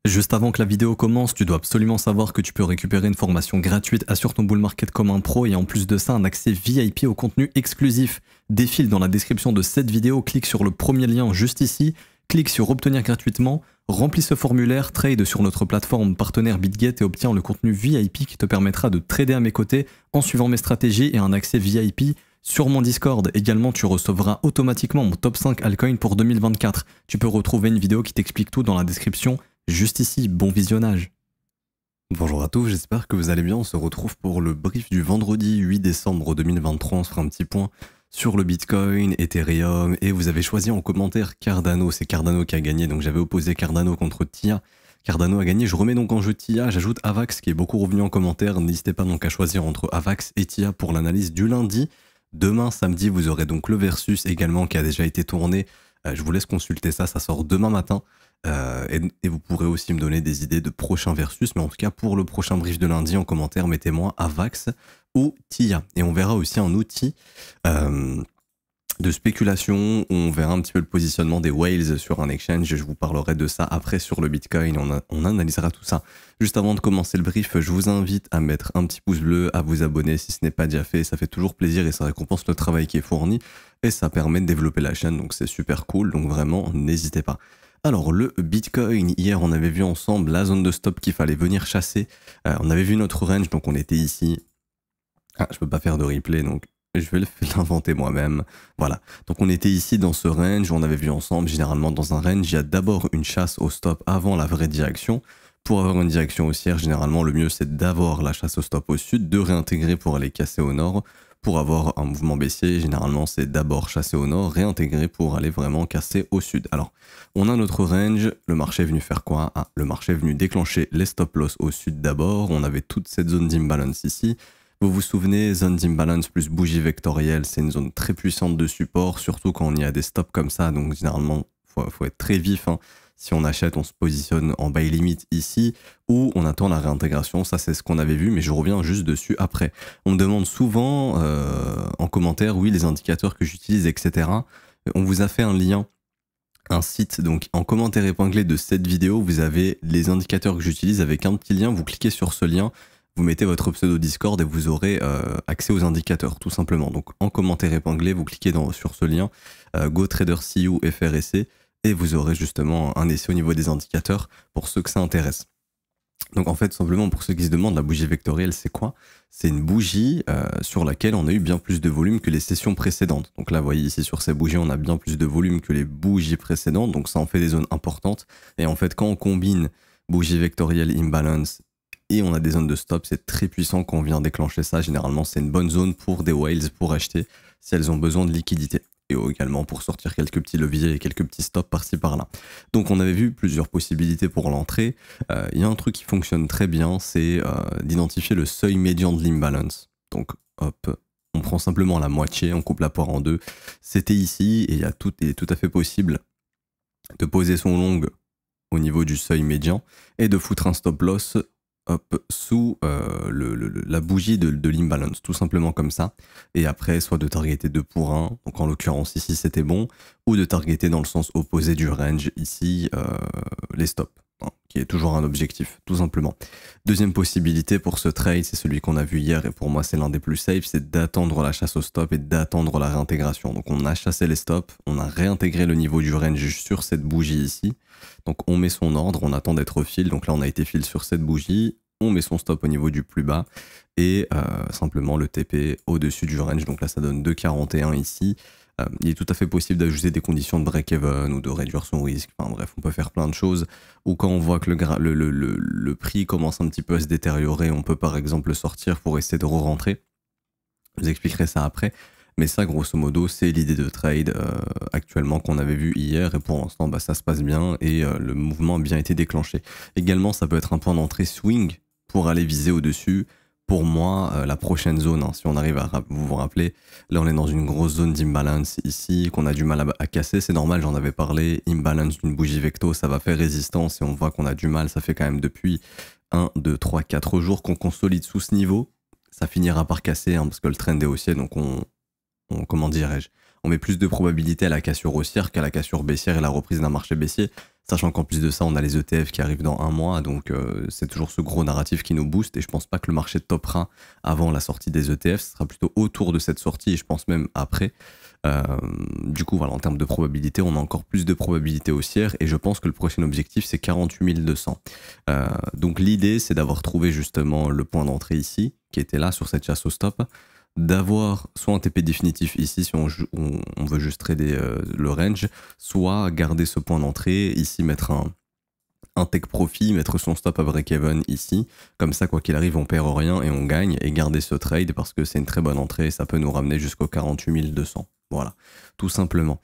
Juste avant que la vidéo commence, tu dois absolument savoir que tu peux récupérer une formation gratuite Assure ton bull market comme un pro et en plus de ça un accès VIP au contenu exclusif. Défile dans la description de cette vidéo, clique sur le premier lien juste ici, clique sur obtenir gratuitement, remplis ce formulaire, trade sur notre plateforme partenaire BitGet et obtiens le contenu VIP qui te permettra de trader à mes côtés en suivant mes stratégies et un accès VIP sur mon Discord. Également, tu recevras automatiquement mon top 5 altcoin pour 2024. Tu peux retrouver une vidéo qui t'explique tout dans la description juste ici. Bon visionnage. Bonjour à tous, j'espère que vous allez bien. On se retrouve pour le brief du vendredi 8 décembre 2023. On se fera un petit point sur le Bitcoin, Ethereum, et vous avez choisi en commentaire Cardano. C'est Cardano qui a gagné, donc j'avais opposé Cardano contre TIA. Cardano a gagné, je remets donc en jeu TIA, j'ajoute Avax qui est beaucoup revenu en commentaire. N'hésitez pas donc à choisir entre Avax et TIA pour l'analyse du lundi. Demain, samedi, vous aurez donc le Versus également qui a déjà été tourné. Je vous laisse consulter ça, ça sort demain matin. Et vous pourrez aussi me donner des idées de prochains Versus. Mais en tout cas, pour le prochain brief de lundi, en commentaire, mettez-moi Avax ou TIA. Et on verra aussi un outil de spéculation. On verra un petit peu le positionnement des whales sur un exchange. Je vous parlerai de ça après sur le Bitcoin. On analysera tout ça. Juste avant de commencer le brief, je vous invite à mettre un petit pouce bleu, à vous abonner si ce n'est pas déjà fait. Ça fait toujours plaisir et ça récompense le travail qui est fourni. Et ça permet de développer la chaîne. Donc c'est super cool. Donc vraiment, n'hésitez pas. Alors le Bitcoin, hier on avait vu ensemble la zone de stop qu'il fallait venir chasser. On avait vu notre range, donc on était ici. Ah, je peux pas faire de replay, donc je vais l'inventer moi-même. Voilà, donc on était ici dans ce range, on avait vu ensemble, généralement dans un range, il y a d'abord une chasse au stop avant la vraie direction. Pour avoir une direction haussière, généralement le mieux c'est d'avoir la chasse au stop au sud, de réintégrer pour aller casser au nord. Pour avoir un mouvement baissier, généralement c'est d'abord chasser au nord, réintégrer pour aller vraiment casser au sud. Alors, on a notre range, le marché est venu faire quoi? Ah, le marché est venu déclencher les stop loss au sud d'abord, on avait toute cette zone d'imbalance ici. Vous vous souvenez, zone d'imbalance plus bougie vectorielle, c'est une zone très puissante de support, surtout quand il y a des stops comme ça, donc généralement, faut être très vif, hein. Si on achète, on se positionne en buy limit ici ou on attend la réintégration. Ça, c'est ce qu'on avait vu, mais je reviens juste dessus après. On me demande souvent en commentaire, oui, les indicateurs que j'utilise, etc. On vous a fait un lien, un site. Donc, en commentaire épinglé de cette vidéo, vous avez les indicateurs que j'utilise avec un petit lien. Vous cliquez sur ce lien, vous mettez votre pseudo Discord et vous aurez accès aux indicateurs, tout simplement. Donc, en commentaire épinglé, vous cliquez sur ce lien, GoTraderCU FRSC. Et vous aurez justement un essai au niveau des indicateurs pour ceux que ça intéresse. Donc en fait, simplement pour ceux qui se demandent, la bougie vectorielle, c'est quoi? C'est une bougie sur laquelle on a eu bien plus de volume que les sessions précédentes. Donc là, vous voyez ici sur ces bougies, on a bien plus de volume que les bougies précédentes. Donc ça en fait des zones importantes. Et en fait, quand on combine bougie vectorielle imbalance et on a des zones de stop, c'est très puissant quand on vient déclencher ça. Généralement, c'est une bonne zone pour des whales pour acheter si elles ont besoin de liquidité. Et également pour sortir quelques petits leviers et quelques petits stops par-ci par-là. Donc on avait vu plusieurs possibilités pour l'entrée. Il y a un truc qui fonctionne très bien, c'est d'identifier le seuil médian de l'imbalance. Donc hop, on prend simplement la moitié, on coupe la poire en deux. C'était ici et il est tout à fait possible de poser son long au niveau du seuil médian et de foutre un stop loss sous la bougie de l'imbalance, tout simplement comme ça. Et après, soit de targeter 2 pour 1, donc en l'occurrence ici c'était bon, ou de targeter dans le sens opposé du range, ici les stops, hein, qui est toujours un objectif, tout simplement. Deuxième possibilité pour ce trade, c'est celui qu'on a vu hier, et pour moi c'est l'un des plus safe, c'est d'attendre la chasse au stop et d'attendre la réintégration. Donc on a chassé les stops, on a réintégré le niveau du range sur cette bougie ici. Donc on met son ordre, on attend d'être fill, donc là on a été fill sur cette bougie, on met son stop au niveau du plus bas et simplement le TP au-dessus du range, donc là ça donne 2,41 ici. Il est tout à fait possible d'ajouter des conditions de break-even ou de réduire son risque, enfin bref, on peut faire plein de choses. Ou quand on voit que le prix commence un petit peu à se détériorer, on peut par exemple sortir pour essayer de re-rentrer. Je vous expliquerai ça après. Mais ça, grosso modo, c'est l'idée de trade actuellement qu'on avait vu hier. Et pour l'instant, bah, ça se passe bien et le mouvement a bien été déclenché. Également, ça peut être un point d'entrée swing pour aller viser au-dessus. Pour moi, la prochaine zone, hein, si on arrive à vous rappeler, là on est dans une grosse zone d'imbalance ici, qu'on a du mal à casser, c'est normal, j'en avais parlé, imbalance d'une bougie vecto, ça va faire résistance et on voit qu'on a du mal, ça fait quand même depuis 1, 2, 3, 4 jours qu'on consolide sous ce niveau. Ça finira par casser, hein, parce que le trend est haussier, donc comment dirais-je, on met plus de probabilité à la cassure haussière qu'à la cassure baissière et la reprise d'un marché baissier. Sachant qu'en plus de ça, on a les ETF qui arrivent dans un mois, donc c'est toujours ce gros narratif qui nous booste. Et je pense pas que le marché topera avant la sortie des ETF, ce sera plutôt autour de cette sortie, et je pense même après. Du coup, voilà, en termes de probabilité, on a encore plus de probabilité haussière, et je pense que le prochain objectif, c'est 48 200. Donc l'idée, c'est d'avoir trouvé justement le point d'entrée ici, qui était là sur cette chasse au stop, d'avoir soit un TP définitif ici si on veut juste trader le range, soit garder ce point d'entrée, ici mettre un take profit, mettre son stop à break-even ici, comme ça quoi qu'il arrive on perd rien et on gagne, et garder ce trade parce que c'est une très bonne entrée, ça peut nous ramener jusqu'aux 48 200. Voilà, tout simplement.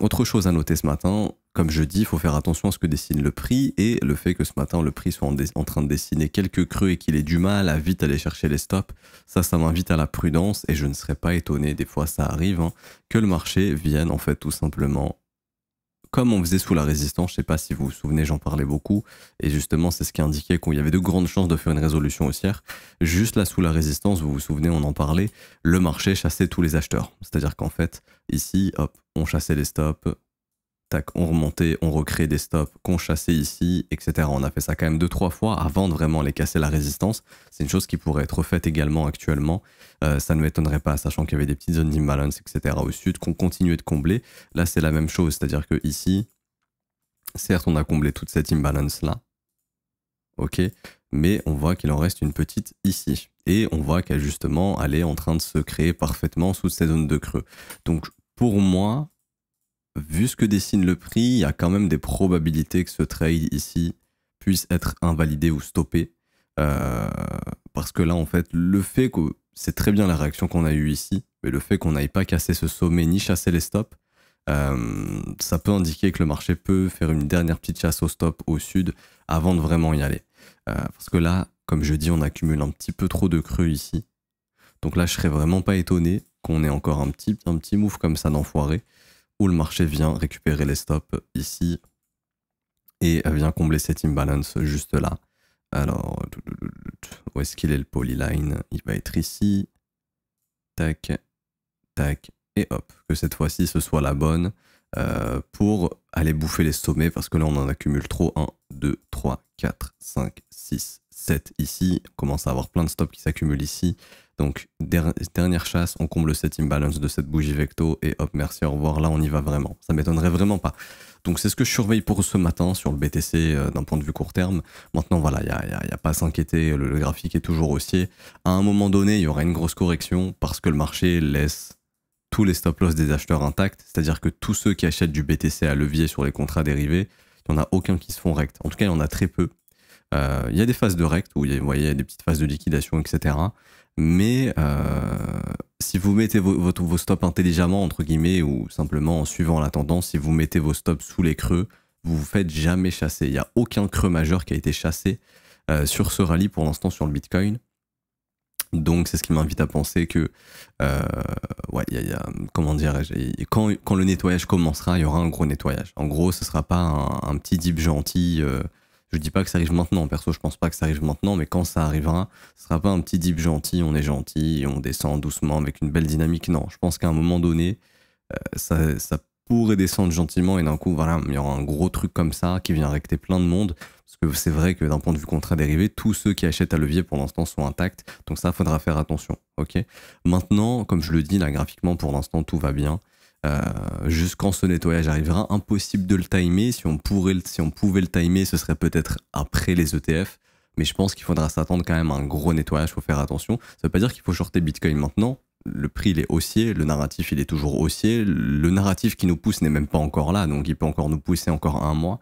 Autre chose à noter ce matin, comme je dis, il faut faire attention à ce que dessine le prix, et le fait que ce matin le prix soit en train de dessiner quelques creux et qu'il ait du mal à vite aller chercher les stops, ça m'invite à la prudence, et je ne serais pas étonné, des fois ça arrive, hein, que le marché vienne en fait tout simplement comme on faisait sous la résistance. Je sais pas si vous vous souvenez, j'en parlais beaucoup, et justement c'est ce qui indiquait qu'il y avait de grandes chances de faire une résolution haussière. Juste là sous la résistance, vous vous souvenez, on en parlait, le marché chassait tous les acheteurs. C'est-à-dire qu'en fait, ici, hop, on chassait les stops, tac, on remontait, on recréait des stops qu'on chassait ici, etc. On a fait ça quand même 2-3 fois avant de vraiment les casser la résistance. C'est une chose qui pourrait être faite également actuellement. Ça ne m'étonnerait pas, sachant qu'il y avait des petites zones d'imbalance, etc. au sud qu'on continuait de combler. Là, c'est la même chose, c'est-à-dire que ici, certes, on a comblé toute cette imbalance là, ok, mais on voit qu'il en reste une petite ici. Et on voit qu'elle justement, elle est en train de se créer parfaitement sous ces zones de creux. Donc pour moi, vu ce que dessine le prix, il y a quand même des probabilités que ce trade ici puisse être invalidé ou stoppé. Parce que là, en fait, le fait que c'est très bien la réaction qu'on a eue ici, mais le fait qu'on n'aille pas casser ce sommet ni chasser les stops, ça peut indiquer que le marché peut faire une dernière petite chasse au stop au sud avant de vraiment y aller. Parce que là, comme je dis, on accumule un petit peu trop de creux ici. Donc là, je serais vraiment pas étonné qu'on ait encore un petit move comme ça d'enfoiré, où le marché vient récupérer les stops ici et vient combler cette imbalance juste là. Alors, où est-ce qu'il est le polyline? Il va être ici. Tac, tac, et hop. Que cette fois-ci, ce soit la bonne pour aller bouffer les sommets, parce que là, on en accumule trop. 1, 2, 3, 4, 5, 6, 7 ici. On commence à avoir plein de stops qui s'accumulent ici. Donc, dernière chasse, on comble cette imbalance de cette bougie Vecto, et hop, merci, au revoir. Là, on y va vraiment. Ça m'étonnerait vraiment pas. Donc, c'est ce que je surveille pour ce matin sur le BTC d'un point de vue court terme. Maintenant, voilà, il n'y a pas à s'inquiéter, le graphique est toujours haussier. À un moment donné, il y aura une grosse correction parce que le marché laisse tous les stop-loss des acheteurs intacts. C'est-à-dire que tous ceux qui achètent du BTC à levier sur les contrats dérivés, il n'y en a aucun qui se font rect. En tout cas, il y en a très peu. Il y a des phases de rect où vous voyez, il y a des petites phases de liquidation, etc. Mais si vous mettez vos stops intelligemment, entre guillemets, ou simplement en suivant la tendance, si vous mettez vos stops sous les creux, vous ne vous faites jamais chasser. Il n'y a aucun creux majeur qui a été chassé sur ce rallye pour l'instant sur le Bitcoin. Donc c'est ce qui m'invite à penser que ouais, comment dirais-je, quand le nettoyage commencera, il y aura un gros nettoyage. En gros, ce ne sera pas un petit dip gentil. Je dis pas que ça arrive maintenant, perso je pense pas que ça arrive maintenant, mais quand ça arrivera, ce sera pas un petit dip gentil, on est gentil, on descend doucement avec une belle dynamique. Non, je pense qu'à un moment donné, ça pourrait descendre gentiment, et d'un coup, voilà, il y aura un gros truc comme ça qui vient recter plein de monde. Parce que c'est vrai que d'un point de vue contrat dérivé, tous ceux qui achètent à levier pour l'instant sont intacts. Donc ça, faudra faire attention. Ok. Maintenant, comme je le dis, là, graphiquement, pour l'instant, tout va bien. Juste quand ce nettoyage arrivera, impossible de le timer. Si on pouvait le timer, ce serait peut-être après les ETF. Mais je pense qu'il faudra s'attendre quand même à un gros nettoyage, il faut faire attention. Ça veut pas dire qu'il faut shorter Bitcoin maintenant. Le prix il est haussier, le narratif il est toujours haussier. Le narratif qui nous pousse n'est même pas encore là, donc il peut encore nous pousser encore un mois.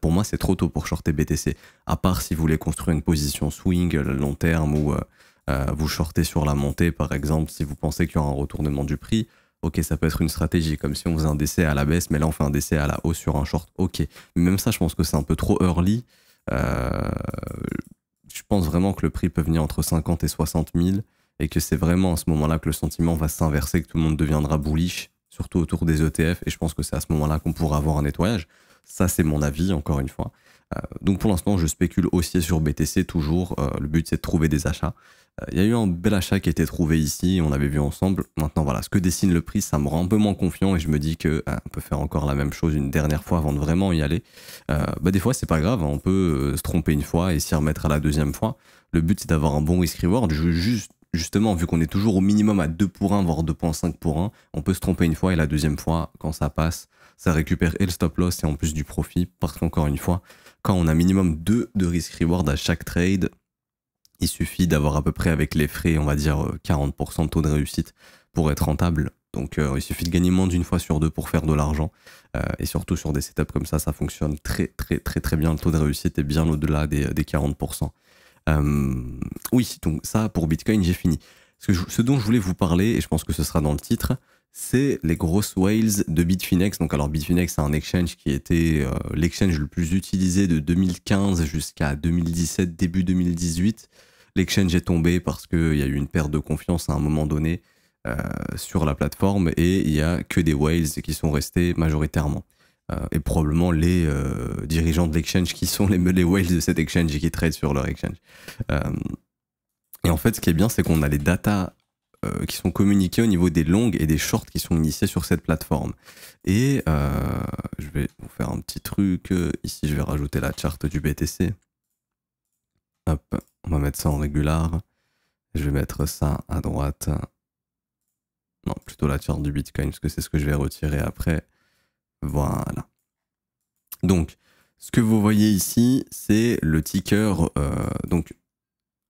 Pour moi, c'est trop tôt pour shorter BTC. À part si vous voulez construire une position swing long terme, ou vous shortez sur la montée, par exemple, si vous pensez qu'il y aura un retournement du prix. Ok, ça peut être une stratégie, comme si on faisait un décès à la baisse, mais là on fait un décès à la hausse sur un short. Ok, mais même ça, je pense que c'est un peu trop early. Je pense vraiment que le prix peut venir entre 50 et 60 000, et que c'est vraiment à ce moment-là que le sentiment va s'inverser, que tout le monde deviendra bullish, surtout autour des ETF, et je pense que c'est à ce moment-là qu'on pourra avoir un nettoyage. Ça, c'est mon avis, encore une fois. Donc pour l'instant, je spécule haussier sur BTC toujours. Le but, c'est de trouver des achats. Il y a eu un bel achat qui a été trouvé ici, on l'avait vu ensemble. Maintenant voilà, ce que dessine le prix, ça me rend un peu moins confiant et je me dis que on peut faire encore la même chose une dernière fois avant de vraiment y aller. Des fois c'est pas grave, hein, on peut se tromper une fois et s'y remettre à la deuxième fois. Le but c'est d'avoir un bon risk-reward. Justement, vu qu'on est toujours au minimum à 2 pour 1, voire 2,5 pour 1, on peut se tromper une fois et la deuxième fois, quand ça passe, ça récupère et le stop loss et en plus du profit. Parce qu'encore une fois, quand on a minimum 2 de risk-reward à chaque trade, il suffit d'avoir à peu près avec les frais, on va dire 40% de taux de réussite pour être rentable. Donc il suffit de gagner moins d'une fois sur deux pour faire de l'argent. Et surtout sur des setups comme ça fonctionne très très très très bien. Le taux de réussite est bien au-delà des 40%. Oui, donc ça pour Bitcoin, j'ai fini. Ce dont je voulais vous parler, et je pense que ce sera dans le titre, c'est les grosses whales de Bitfinex. Donc alors Bitfinex, c'est un exchange qui était l'exchange le plus utilisé de 2015 jusqu'à 2017, début 2018. L'exchange est tombé parce qu'il y a eu une perte de confiance à un moment donné sur la plateforme et il n'y a que des whales qui sont restés majoritairement. Et probablement les dirigeants de l'exchange qui sont les whales de cet exchange et qui tradent sur leur exchange. Et en fait, ce qui est bien, c'est qu'on a les datas qui sont communiquées au niveau des longs et des shorts qui sont initiés sur cette plateforme. Et je vais vous faire un petit truc. Ici, je vais rajouter la charte du BTC. Hop, on va mettre ça en régular. Je vais mettre ça à droite. Non, plutôt la charte du Bitcoin, parce que c'est ce que je vais retirer après. Voilà. Donc, ce que vous voyez ici, c'est le ticker. Donc,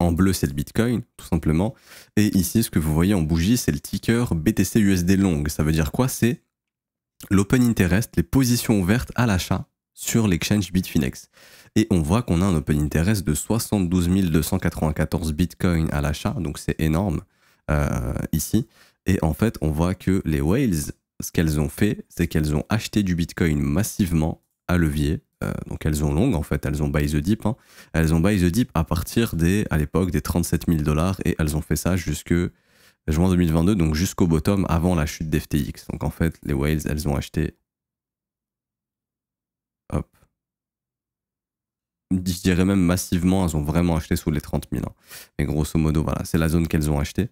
en bleu, c'est le Bitcoin, tout simplement. Et ici, ce que vous voyez en bougie, c'est le ticker BTC USD Long. Ça veut dire quoi? C'est l'open interest, les positions ouvertes à l'achat sur l'exchange Bitfinex. Et on voit qu'on a un open interest de 72 294 Bitcoin à l'achat, donc c'est énorme ici. Et en fait, on voit que les whales, ce qu'elles ont fait, c'est qu'elles ont acheté du Bitcoin massivement à levier. Donc elles ont long, en fait, elles ont buy the dip. Hein. Elles ont buy the dip à partir à l'époque, des 37 000 $ et elles ont fait ça jusque juin 2022, donc jusqu'au bottom avant la chute d'FTX. Donc en fait, les whales, elles ont acheté. Hop. Je dirais même massivement, elles ont vraiment acheté sous les 30 000. Hein. Mais grosso modo, voilà, c'est la zone qu'elles ont acheté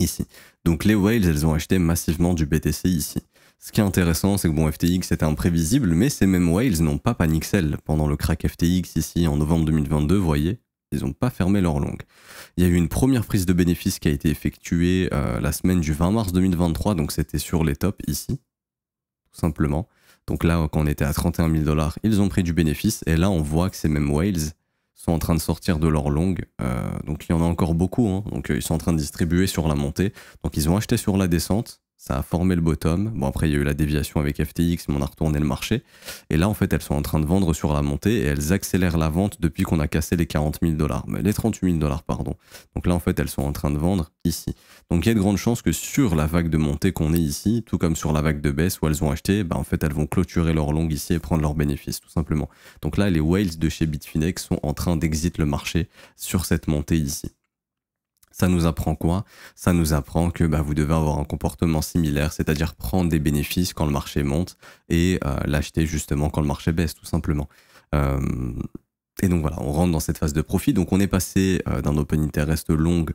ici. Donc les whales, elles ont acheté massivement du BTC ici. Ce qui est intéressant, c'est que bon, FTX était imprévisible, mais ces mêmes whales n'ont pas panic sell pendant le crack FTX ici en novembre 2022, vous voyez, ils n'ont pas fermé leur long. Il y a eu une première prise de bénéfice qui a été effectuée la semaine du 20 mars 2023, donc c'était sur les tops ici, tout simplement. Donc là, quand on était à 31 000 $, ils ont pris du bénéfice, et là on voit que ces mêmes whales sont en train de sortir de leur long, donc il y en a encore beaucoup, hein. Donc ils sont en train de distribuer sur la montée, donc ils ont acheté sur la descente, ça a formé le bottom. Bon, après, il y a eu la déviation avec FTX, mais on a retourné le marché. Et là, en fait, elles sont en train de vendre sur la montée et elles accélèrent la vente depuis qu'on a cassé les 40 000 $. Mais les 38 000 $, pardon. Donc là, en fait, elles sont en train de vendre ici. Donc il y a de grandes chances que sur la vague de montée qu'on est ici, tout comme sur la vague de baisse où elles ont acheté, en fait, elles vont clôturer leur long ici et prendre leurs bénéfices, tout simplement. Donc là, les whales de chez Bitfinex sont en train d'exit le marché sur cette montée ici. Ça nous apprend quoi? Ça nous apprend que vous devez avoir un comportement similaire, c'est-à-dire prendre des bénéfices quand le marché monte et l'acheter justement quand le marché baisse, tout simplement. Et donc voilà, on rentre dans cette phase de profit. Donc on est passé d'un open interest long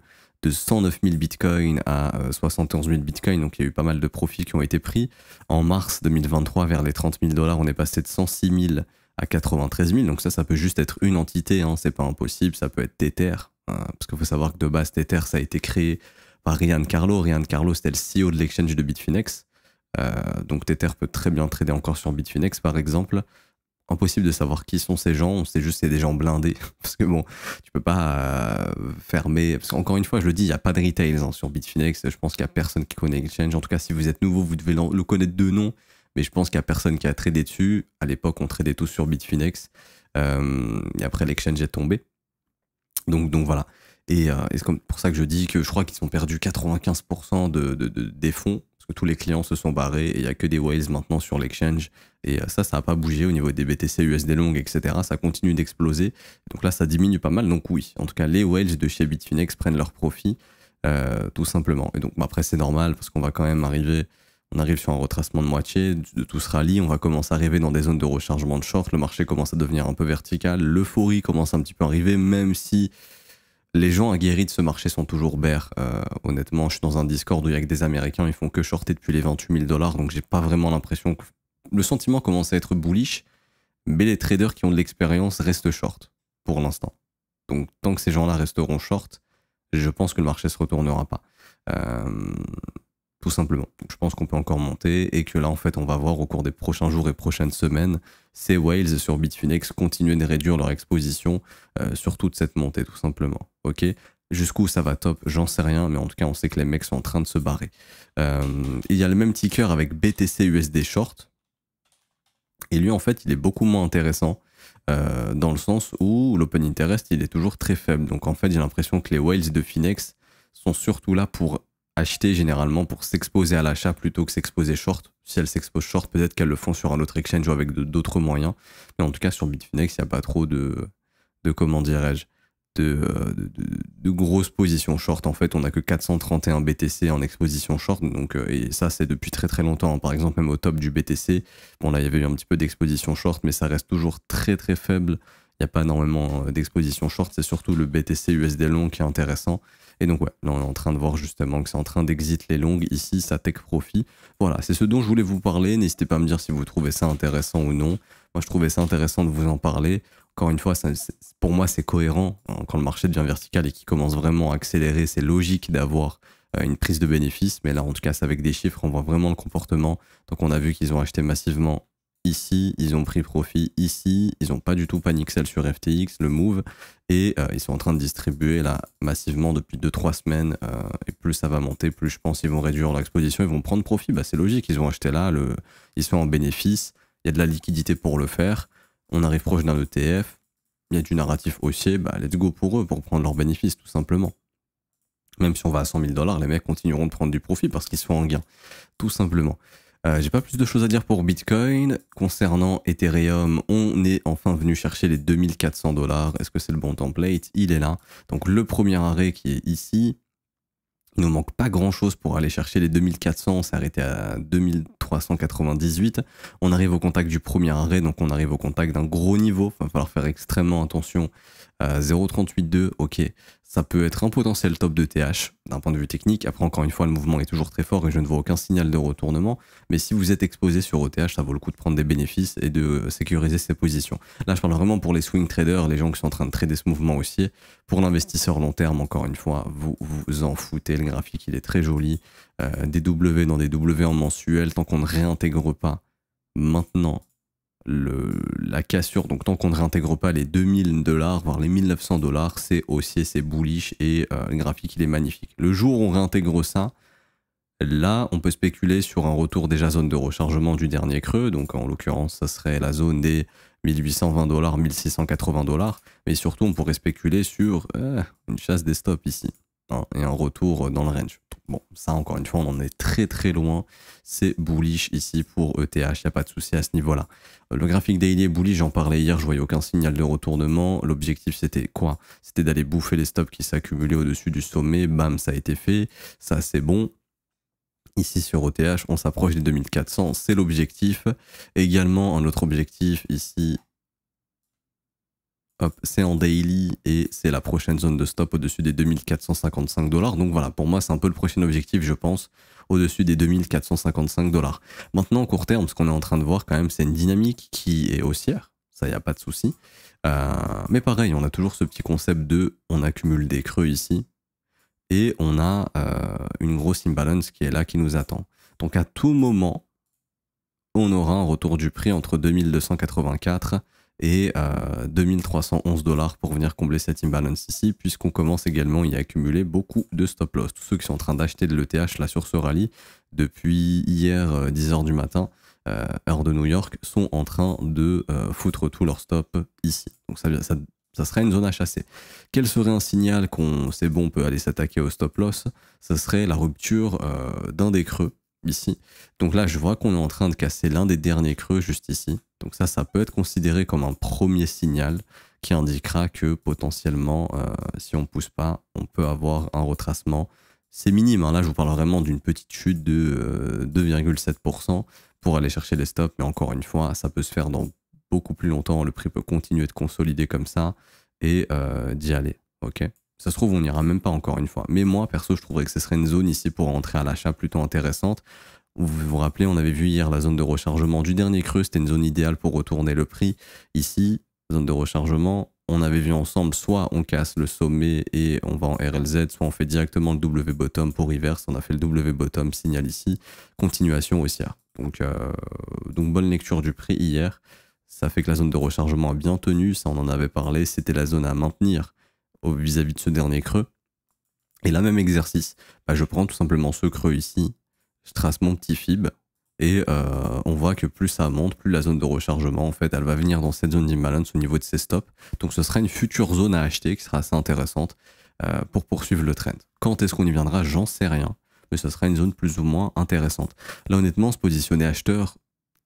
de 109 000 bitcoins à 71 000 bitcoins, donc il y a eu pas mal de profits qui ont été pris. En mars 2023, vers les 30 000 $, on est passé de 106 000 à 93 000, donc ça peut juste être une entité, hein, c'est pas impossible, ça peut être Tether. Parce qu'il faut savoir que de base, Tether, ça a été créé par Ryan Carlo. Ryan Carlo, c'était le CEO de l'exchange de Bitfinex. Donc Tether peut très bien trader encore sur Bitfinex, par exemple. Impossible de savoir qui sont ces gens, on sait juste que c'est des gens blindés. Parce que bon, tu peux pas fermer... Parce qu'encore une fois, je le dis, il n'y a pas de retail hein, sur Bitfinex. Je pense qu'il n'y a personne qui connaît l'exchange. En tout cas, si vous êtes nouveau, vous devez le connaître de nom. Mais je pense qu'il n'y a personne qui a tradé dessus. À l'époque, on tradait tous sur Bitfinex. Et après, l'exchange est tombé. Donc voilà. Et c'est comme pour ça que je dis que je crois qu'ils ont perdu 95% des fonds, parce que tous les clients se sont barrés et il n'y a que des whales maintenant sur l'exchange. Et ça n'a pas bougé au niveau des BTC, USD long, etc. Ça continue d'exploser. Donc là, ça diminue pas mal. Donc oui, en tout cas, les whales de chez Bitfinex prennent leur profit, tout simplement. Et donc après, c'est normal, parce qu'on va quand même arriver... On arrive sur un retracement de moitié de tout ce rallye, on va commencer à arriver dans des zones de rechargement de short, le marché commence à devenir un peu vertical, l'euphorie commence un petit peu à arriver, même si Les gens aguerris de ce marché sont toujours bears. Honnêtement, je suis dans un Discord où il y a que des Américains, ils font que shorter depuis les 28 000 $, donc j'ai pas vraiment l'impression que... Le sentiment commence à être bullish, mais les traders qui ont de l'expérience restent short, pour l'instant. Donc tant que ces gens-là resteront short, je pense que le marché se retournera pas. Tout simplement. Donc, je pense qu'on peut encore monter et que là, en fait, on va voir au cours des prochains jours et prochaines semaines, ces whales sur Bitfinex continuer de réduire leur exposition sur toute cette montée, tout simplement. Ok. Jusqu'où ça va top, j'en sais rien, mais en tout cas, on sait que les mecs sont en train de se barrer. Il y a le même ticker avec BTC USD Short. Et lui, en fait, il est beaucoup moins intéressant dans le sens où l'open interest, il est toujours très faible. Donc, en fait, j'ai l'impression que les whales de Finex sont surtout là pour acheter généralement pour s'exposer à l'achat plutôt que s'exposer short. Si elles s'exposent short, peut-être qu'elles le font sur un autre exchange ou avec d'autres moyens. Mais en tout cas, sur Bitfinex, il n'y a pas trop de comment dirais-je, de grosses positions short. En fait, on n'a que 431 BTC en exposition short. Donc, et ça, c'est depuis très très longtemps. Par exemple, même au top du BTC, bon là, il y avait eu un petit peu d'exposition short, mais ça reste toujours très très faible. Il n'y a pas énormément d'exposition short. C'est surtout le BTC USD long qui est intéressant. Et donc, ouais, là, on est en train de voir justement que c'est en train d'exit les longues. Ici, ça take profit. Voilà, c'est ce dont je voulais vous parler. N'hésitez pas à me dire si vous trouvez ça intéressant ou non. Moi, je trouvais ça intéressant de vous en parler. Encore une fois, pour moi, c'est cohérent. Quand le marché devient vertical et qu'il commence vraiment à accélérer, c'est logique d'avoir une prise de bénéfice. Mais là, en tout cas, c'est avec des chiffres, on voit vraiment le comportement. Donc, on a vu qu'ils ont acheté massivement ici, ils ont pris profit ici, ils n'ont pas du tout panic sell sur FTX, le move, et ils sont en train de distribuer là massivement depuis 2-3 semaines, et plus ça va monter, plus je pense qu'ils vont réduire leur exposition, ils vont prendre profit, bah, c'est logique, ils ont acheté là, ils sont en bénéfice, il y a de la liquidité pour le faire, on arrive proche d'un ETF, il y a du narratif haussier, bah let's go pour eux, pour prendre leur bénéfice tout simplement. Même si on va à 100 000 $, les mecs continueront de prendre du profit parce qu'ils sont en gain, tout simplement. J'ai pas plus de choses à dire pour Bitcoin. Concernant Ethereum, on est enfin venu chercher les 2400 $. Est-ce que c'est le bon template? Il est là. Donc le premier arrêt qui est ici. Il nous manque pas grand chose pour aller chercher les 2400, on s'est arrêté à 2398. On arrive au contact du premier arrêt, donc on arrive au contact d'un gros niveau. Il va falloir faire extrêmement attention. 0,382, ok, ça peut être un potentiel top de TH d'un point de vue technique. Après, encore une fois, le mouvement est toujours très fort et je ne vois aucun signal de retournement. Mais si vous êtes exposé sur OTH, ça vaut le coup de prendre des bénéfices et de sécuriser ses positions. Là, je parle vraiment pour les swing traders, les gens qui sont en train de trader ce mouvement haussier. Pour l'investisseur long terme, encore une fois, vous vous en foutez. Le graphique, il est très joli. Des W dans des W en mensuel, tant qu'on ne réintègre pas maintenant la cassure, donc tant qu'on ne réintègre pas les 2000 $, voire les 1900 $, c'est haussier, c'est bullish et le graphique il est magnifique. Le jour où on réintègre ça, là on peut spéculer sur un retour déjà zone de rechargement du dernier creux, donc en l'occurrence ça serait la zone des 1820 $, 1680 $, mais surtout on pourrait spéculer sur une chasse des stops ici. Et un retour dans le range. Bon, ça encore une fois, on en est très très loin. C'est bullish ici pour ETH, il n'y a pas de souci à ce niveau-là. Le graphique daily est bullish, j'en parlais hier, je voyais aucun signal de retournement. L'objectif c'était quoi? C'était d'aller bouffer les stops qui s'accumulaient au-dessus du sommet. Bam, ça a été fait, ça c'est bon. Ici sur ETH, on s'approche des 2400, c'est l'objectif. Également, un autre objectif ici, c'est en daily et c'est la prochaine zone de stop au-dessus des 2455 $. Donc voilà, pour moi, c'est un peu le prochain objectif, je pense, au-dessus des 2455 $. Maintenant, en court terme, ce qu'on est en train de voir quand même, c'est une dynamique qui est haussière. Ça, il n'y a pas de souci. Mais pareil, on a toujours ce petit concept de on accumule des creux ici et on a une grosse imbalance qui est là, qui nous attend. Donc à tout moment, on aura un retour du prix entre 2284 et 2311 $ pour venir combler cette imbalance ici, puisqu'on commence également à y accumuler beaucoup de stop loss. Tous ceux qui sont en train d'acheter de l'ETH là sur ce rallye, depuis hier 10h du matin, heure de New York, sont en train de foutre tout leur stop ici. Donc ça serait une zone à chasser. Quel serait un signal qu'on c'est bon, on peut aller s'attaquer au stop loss? Ça serait la rupture d'un des creux ici. Donc là, je vois qu'on est en train de casser l'un des derniers creux juste ici. Donc ça peut être considéré comme un premier signal qui indiquera que potentiellement, si on ne pousse pas, on peut avoir un retracement. C'est minime, hein. Là je vous parle vraiment d'une petite chute de 2,7% pour aller chercher les stops. Mais encore une fois, ça peut se faire dans beaucoup plus longtemps. Le prix peut continuer de consolider comme ça et d'y aller. Ok. Ça se trouve, on n'ira même pas encore une fois. Mais moi, perso, je trouverais que ce serait une zone ici pour rentrer à l'achat plutôt intéressante. Vous vous rappelez, on avait vu hier la zone de rechargement du dernier creux, c'était une zone idéale pour retourner le prix. Ici, zone de rechargement, on avait vu ensemble, soit on casse le sommet et on va en RLZ, soit on fait directement le W bottom pour reverse. On a fait le W bottom, signal ici, continuation haussière. Donc bonne lecture du prix hier. Ça fait que la zone de rechargement a bien tenu, ça on en avait parlé, c'était la zone à maintenir vis-à-vis de ce dernier creux. Et là, même exercice, je prends tout simplement ce creux ici, je trace mon petit fib, et on voit que plus ça monte, plus la zone de rechargement, en fait, elle va venir dans cette zone d'imbalance au niveau de ses stops. Donc ce sera une future zone à acheter qui sera assez intéressante pour poursuivre le trend. Quand est-ce qu'on y viendra, j'en sais rien, mais ce sera une zone plus ou moins intéressante. Là, honnêtement, se positionner acheteur,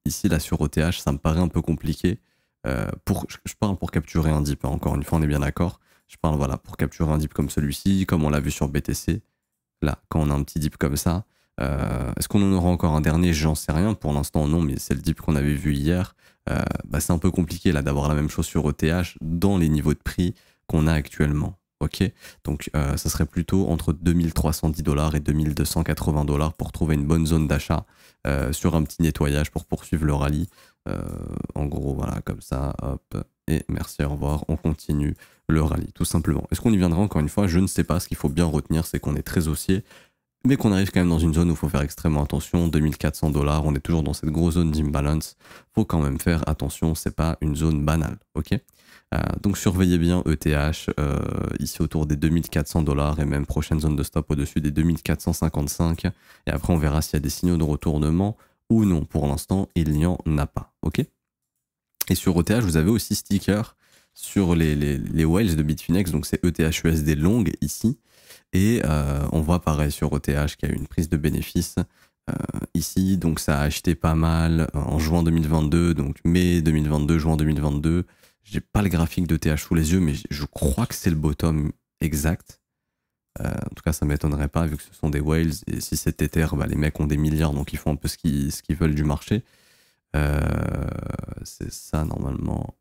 ici, là, sur OTH, ça me paraît un peu compliqué. Je parle pour capturer un dip, hein, encore une fois, on est bien d'accord. Je parle voilà, pour capturer un dip comme celui-ci, comme on l'a vu sur BTC. Là, quand on a un petit dip comme ça, est-ce qu'on en aura encore un dernier? J'en sais rien. Pour l'instant, non, mais c'est le dip qu'on avait vu hier. C'est un peu compliqué là d'avoir la même chose sur ETH dans les niveaux de prix qu'on a actuellement. Ok, donc ça serait plutôt entre 2310 $ et 2280 $ pour trouver une bonne zone d'achat sur un petit nettoyage pour poursuivre le rallye. En gros, voilà, comme ça, hop, et merci, au revoir, on continue le rallye, tout simplement. Est-ce qu'on y viendra encore une fois? Je ne sais pas. Ce qu'il faut bien retenir, c'est qu'on est très haussier, mais qu'on arrive quand même dans une zone où il faut faire extrêmement attention. 2400 $, on est toujours dans cette grosse zone d'imbalance. Faut quand même faire attention, c'est pas une zone banale, ok? Donc surveillez bien ETH, ici autour des 2400 $ et même prochaine zone de stop au-dessus des 2455. Et après, on verra s'il y a des signaux de retournement ou non. Pour l'instant, il n'y en a pas, ok? Et sur ETH, vous avez aussi sticker sur les whales de Bitfinex, donc c'est ETH-USD long ici. Et on voit pareil sur ETH qu'il y a eu une prise de bénéfice ici, donc ça a acheté pas mal en juin 2022, donc mai 2022, juin 2022. J'ai pas le graphique d'ETH sous les yeux, mais je crois que c'est le bottom exact. En tout cas, ça m'étonnerait pas vu que ce sont des whales. Et si c'est Tether, les mecs ont des milliards, donc ils font un peu ce qu'ils veulent du marché. C'est ça normalement.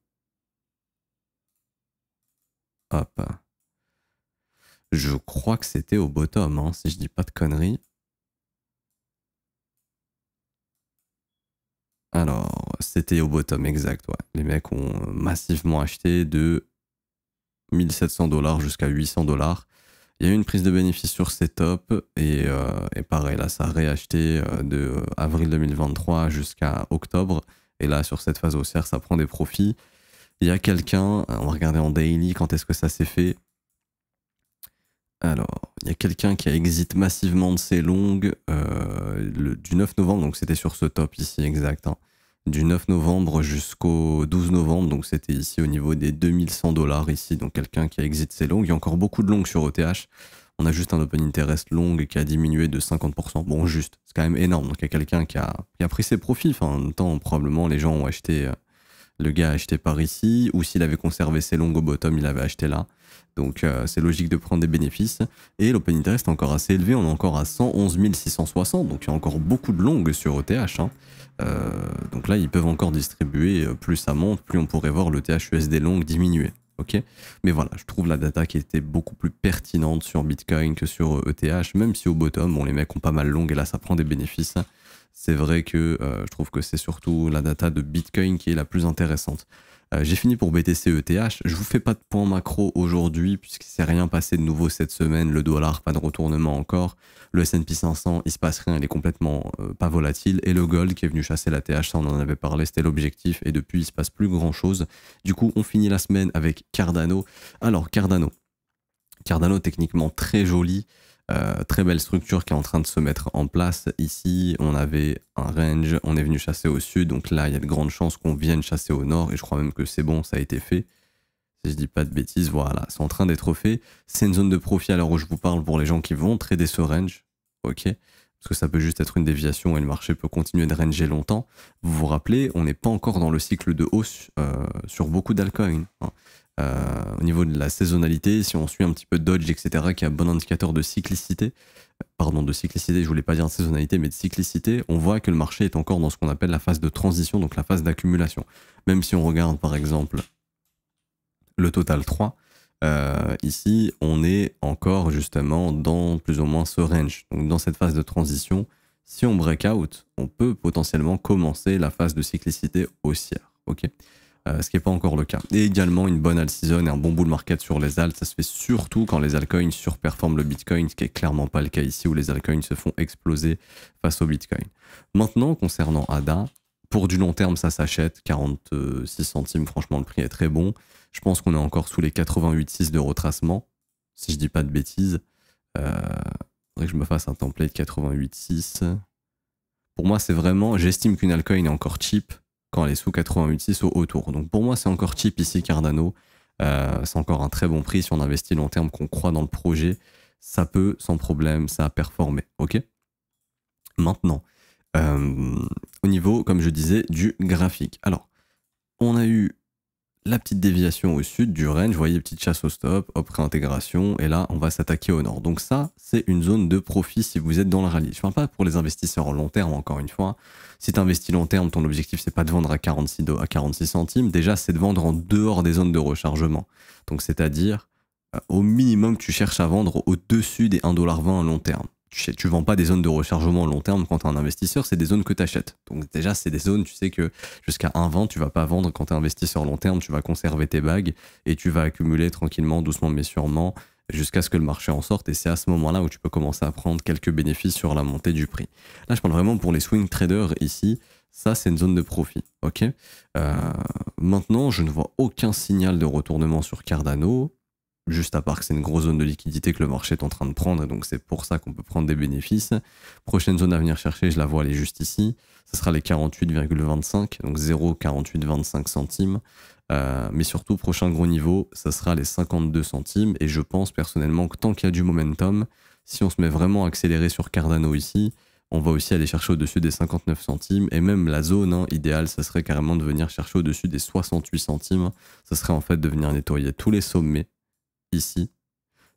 Hop. Je crois que c'était au bottom, hein, si je dis pas de conneries. Alors, c'était au bottom exact, ouais. Les mecs ont massivement acheté de 1700 $ jusqu'à 800 $. Il y a eu une prise de bénéfice sur ces tops et pareil, là, ça a réacheté de avril 2023 jusqu'à octobre. Et là, sur cette phase haussière, ça prend des profits. Il y a quelqu'un, on va regarder en daily quand est-ce que ça s'est fait. Alors, il y a quelqu'un qui a exit massivement de ses longues du 9 novembre, donc c'était sur ce top ici exact, hein, du 9 novembre jusqu'au 12 novembre, donc c'était ici au niveau des 2100 $ ici, donc quelqu'un qui a exit ses longues. Il y a encore beaucoup de longues sur ETH. On a juste un open interest long qui a diminué de 50%. Bon, juste, c'est quand même énorme. Donc il y a quelqu'un qui a pris ses profits. Enfin, en même temps, probablement, les gens ont acheté... le gars a acheté par ici, ou s'il avait conservé ses longues au bottom, il avait acheté là. Donc c'est logique de prendre des bénéfices. Et l'open interest est encore assez élevé, on est encore à 111 660, donc il y a encore beaucoup de longues sur ETH. Hein. Donc là, ils peuvent encore distribuer, plus ça monte, plus on pourrait voir l'ETH USD long diminuer. Okay, mais voilà, je trouve la data qui était beaucoup plus pertinente sur Bitcoin que sur ETH, même si au bottom, bon, les mecs ont pas mal long et là, ça prend des bénéfices. C'est vrai que je trouve que c'est surtout la data de Bitcoin qui est la plus intéressante. J'ai fini pour BTC ETH. Je vous fais pas de point macro aujourd'hui puisqu'il s'est rien passé de nouveau cette semaine. Le dollar, pas de retournement encore. Le S&P 500, il se passe rien, il est complètement pas volatile. Et le gold qui est venu chasser la TH, ça on en avait parlé, c'était l'objectif. Et depuis, il se passe plus grand chose. Du coup, on finit la semaine avec Cardano. Alors, Cardano techniquement très joli. Très belle structure qui est en train de se mettre en place. Ici, on avait un range, on est venu chasser au sud, donc là, il y a de grandes chances qu'on vienne chasser au nord, et je crois même que c'est bon, ça a été fait. Si je dis pas de bêtises, voilà, c'est en train d'être fait. C'est une zone de profit à l'heure où je vous parle pour les gens qui vont trader ce range, ok? Parce que ça peut juste être une déviation et le marché peut continuer de ranger longtemps. Vous vous rappelez, on n'est pas encore dans le cycle de hausse sur beaucoup d'altcoins. Hein. Au niveau de la saisonnalité, si on suit un petit peu Dodge, etc., qui est un bon indicateur de cyclicité, je voulais pas dire de saisonnalité, mais de cyclicité, on voit que le marché est encore dans ce qu'on appelle la phase de transition, donc la phase d'accumulation. Même si on regarde par exemple le Total 3, ici, on est encore justement dans plus ou moins ce range. Donc dans cette phase de transition, si on breakout, on peut potentiellement commencer la phase de cyclicité haussière. Ok, ce qui n'est pas encore le cas. Et également une bonne alt season et un bon bull market sur les alts, ça se fait surtout quand les altcoins surperforment le Bitcoin, ce qui est clairement pas le cas ici où les altcoins se font exploser face au Bitcoin. Maintenant, concernant ADA, pour du long terme, ça s'achète, 46 centimes, franchement le prix est très bon. Je pense qu'on est encore sous les 88,6 de retracement, si je dis pas de bêtises. Faudrait que je me fasse un template 88,6. Pour moi, c'est vraiment, j'estime qu'une altcoin est encore cheap quand elle est sous 88,6 ou autour. Donc pour moi, c'est encore cheap ici, Cardano. C'est encore un très bon prix si on investit long terme, qu'on croit dans le projet. Ça peut, sans problème, ça a performé. Ok. Maintenant, au niveau, comme je disais, du graphique. Alors, on a eu la petite déviation au sud du range, vous voyez, petite chasse au stop, hop, réintégration, et là, on va s'attaquer au nord. Donc ça, c'est une zone de profit si vous êtes dans le rallye. Je ne parle pas pour les investisseurs en long terme, encore une fois. Si tu investis long terme, ton objectif, c'est pas de vendre à 46 centimes. Déjà, c'est de vendre en dehors des zones de rechargement. Donc, c'est-à-dire, au minimum, tu cherches à vendre au-dessus des 1,20$ à long terme. Tu vends pas des zones de rechargement long terme quand tu es un investisseur, c'est des zones que tu achètes. Donc déjà, c'est des zones, tu sais que jusqu'à 1,20, tu vas pas vendre quand tu es investisseur long terme, tu vas conserver tes bagues et tu vas accumuler tranquillement, doucement mais sûrement, jusqu'à ce que le marché en sorte. Et c'est à ce moment-là où tu peux commencer à prendre quelques bénéfices sur la montée du prix. Là, je parle vraiment pour les swing traders ici. Ça, c'est une zone de profit. Ok. Maintenant, je ne vois aucun signal de retournement sur Cardano. Juste à part que c'est une grosse zone de liquidité que le marché est en train de prendre, et donc c'est pour ça qu'on peut prendre des bénéfices. Prochaine zone à venir chercher, je la vois, elle est juste ici. Ce sera les 48,25, donc 0,4825 centimes. Mais surtout, prochain gros niveau, ça sera les 52 centimes. Et je pense personnellement que tant qu'il y a du momentum, si on se met vraiment à accélérer sur Cardano ici, on va aussi aller chercher au-dessus des 59 centimes. Et même la zone idéale, ça serait carrément de venir chercher au-dessus des 68 centimes. Ça serait en fait de venir nettoyer tous les sommets ici.